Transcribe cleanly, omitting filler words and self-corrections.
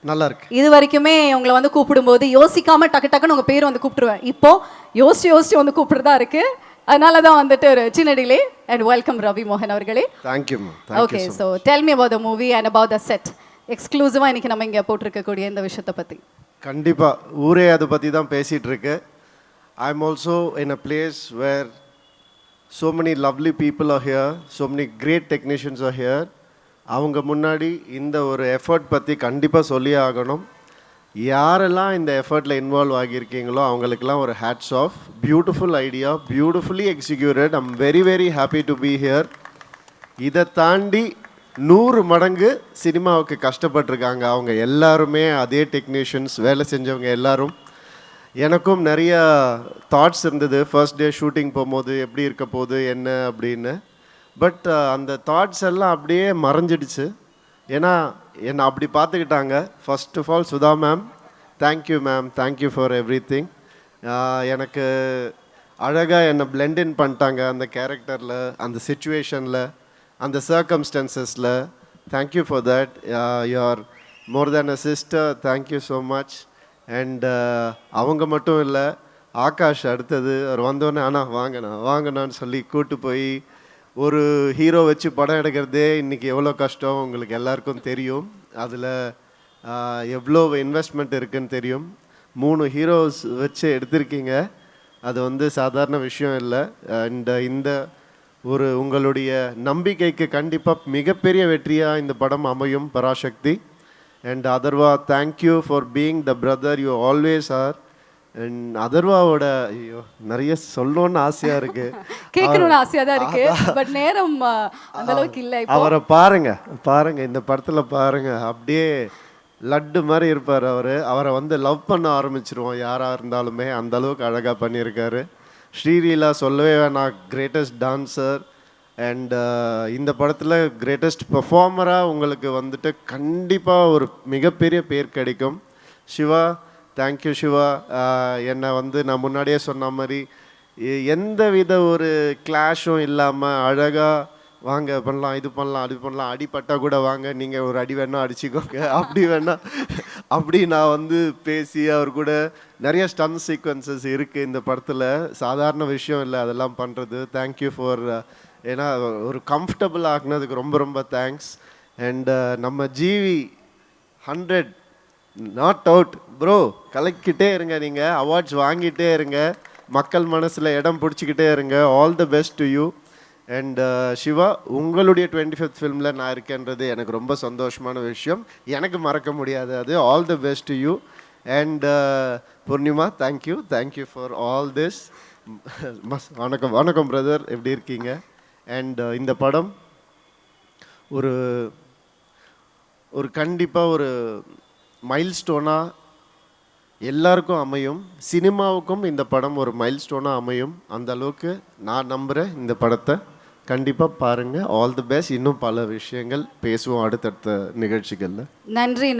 நல்லா இருக்கு. இது வரைக்குமே உங்களை வந்து கூப்பிடும்போது யோசிக்காம டக்கு டக்குன்னு உங்க பேர் வந்து கூப்பிட்டுருவேன். இப்போ யோசிச்சு வந்து கூப்பிடுறதா இருக்கு. அதனால தான் வந்துட்டு ஒரு சின்ன டிலே. அண்ட் வெல்கம் ரவி மோகன் அவர்களே. Thank you. Okay, so tell me about the movie and about the set. எக்ஸ்க்ளூசிவா இன்னைக்கு நம்ம இங்க போட்டிருக்கக்கூடிய இந்த விஷயத்தை பத்தி. கண்டிப்பா ஊரே அதை பற்றி தான் பேசிகிட்டு இருக்கு. I am also in a place where so many lovely people are here, so many great technicians are here. அவங்க முன்னாடி இந்த ஒரு எஃபர்ட் பற்றி கண்டிப்பாக சொல்லியே ஆகணும். யாரெல்லாம் இந்த எஃபர்ட்டில் இன்வால்வ் ஆகியிருக்கீங்களோ அவங்களுக்கெல்லாம் ஒரு hats off. Beautiful idea, beautifully executed. I'm very very happy to be here. இதை தாண்டி 100 மடங்கு சினிமாவுக்கு கஷ்டப்பட்டிருக்காங்க அவங்க எல்லாருமே. அதே டெக்னீஷியன்ஸ் வேலை செஞ்சவங்க எல்லாரும். எனக்கும் நிறைய தாட்ஸ் இருந்தது ஃபர்ஸ்ட் டே ஷூட்டிங் போகும்போது எப்படி இருக்க போகுது என்ன அப்படின்னு. பட் அந்த தாட்ஸ் எல்லாம் அப்படியே மறைஞ்சிடுச்சு. ஏன்னா என்னை அப்படி பார்த்துக்கிட்டாங்க. First of all Sudha ma'am, thank you ma'am, thank you for every thing அழகாக என்னை பிளெண்டின் பண்ணிட்டாங்க அந்த கேரக்டரில், அந்த சுச்சுவேஷனில், அந்த சர்க்கம்ஸ்டன்சஸில். Thank you for that. You are more than a sister. Thank you so much. And அவங்க மட்டும் இல்லை, ஆகாஷ் அடுத்தது அவர் வந்தோடனே வாங்கண்ணான்னு சொல்லி கூப்பிட்டு போய் ஒரு ஹீரோ வச்சு படம் எடுக்கிறதே இன்றைக்கி எவ்வளோ கஷ்டம் உங்களுக்கு எல்லாருக்கும் தெரியும். அதில் எவ்வளோ இன்வெஸ்ட்மெண்ட் இருக்குதுன்னு தெரியும். 3 ஹீரோஸ் வச்சு எடுத்திருக்கீங்க. அது வந்து சாதாரண விஷயம் இல்லை. அண்ட் இந்த ஒரு உங்களுடைய நம்பிக்கைக்கு கண்டிப்பாக மிகப்பெரிய வெற்றியாக இந்த படம் அமையும். Parasakthi. And Atharvaa, thank you for being the brother you always are. And அதர்வாவோட ஐயோ நிறைய சொல்லணும்னு ஆசையாக இருக்குது, கேட்கணும்னு ஆசையாக தான் இருக்குது. பட் நேரம் அந்த அளவுக்கு இல்லை. அவரை பாருங்க இந்த படத்தில் பாருங்க, அப்படியே லட்டு மாதிரி இருப்பார் அவர். அவரை வந்து லவ் பண்ண ஆரம்பிச்சிருவோம் யாராக இருந்தாலுமே. அந்த அளவுக்கு அழகாக பண்ணியிருக்காரு. ஸ்ரீலீலா சொல்லவே வேணாம், கிரேட்டஸ்ட் டான்சர். அண்ட் இந்த படத்தில் கிரேட்டஸ்ட் பெர்ஃபார்மராக உங்களுக்கு வந்துட்டு கண்டிப்பாக ஒரு மிகப்பெரிய பேர் கிடைக்கும். சிவா, தேங்க்யூ சிவா. என்னை வந்து நான் முன்னாடியே சொன்ன மாதிரி எந்த வித ஒரு கிளாஷும் இல்லாமல் அழகாக வாங்க பண்ணலாம், இது பண்ணலாம், அது பண்ணலாம், அடிப்பட்டால் கூட வாங்க, நீங்கள் ஒரு அடி வேணால் அடிச்சுக்கோங்க, அப்படி வேணால் அப்படி நான் வந்து பேசி அவர் கூட நிறைய ஸ்டன் சீக்வன்சஸ் இருக்குது இந்த படத்தில். சாதாரண விஷயம் இல்லை அதெல்லாம் பண்ணுறது. தேங்க்யூ ஃபார், ஏன்னா ஒரு கம்ஃபர்டபுள் ஆக்குனதுக்கு ரொம்ப ரொம்ப தேங்க்ஸ். அண்ட் நம்ம ஜிவி 100 நாட் அவுட் ப்ரோ. கலக்கிட்டே இருங்க, நீங்கள் அவார்ட்ஸ் வாங்கிட்டே இருங்க, மக்கள் மனசில் இடம் பிடிச்சிக்கிட்டே இருங்க. All the best to you. And Shiva, உங்களுடைய 25th ஃபிலிமில் நான் இருக்கேன்றது எனக்கு ரொம்ப சந்தோஷமான விஷயம், எனக்கு மறக்க முடியாது அது. All the best to you. And Poornima, thank you for all this. வணக்கம் பிரதர், எப்படி இருக்கீங்க? அண்ட் இந்த படம் ஒரு கண்டிப்பாக ஒரு மைல்ஸ்டோனாக எல்லாருக்கும் அமையும். சினிமாவுக்கும் இந்த படம் ஒரு மைல்ஸ்டோனாக அமையும். அந்த அளவுக்கு நான் நம்புகிறேன். இந்த படத்தை கண்டிப்பாக பாருங்கள். All the best. இன்னும் பல விஷயங்கள் பேசுவோம் அடுத்தடுத்த நிகழ்ச்சிகளில். நன்றி.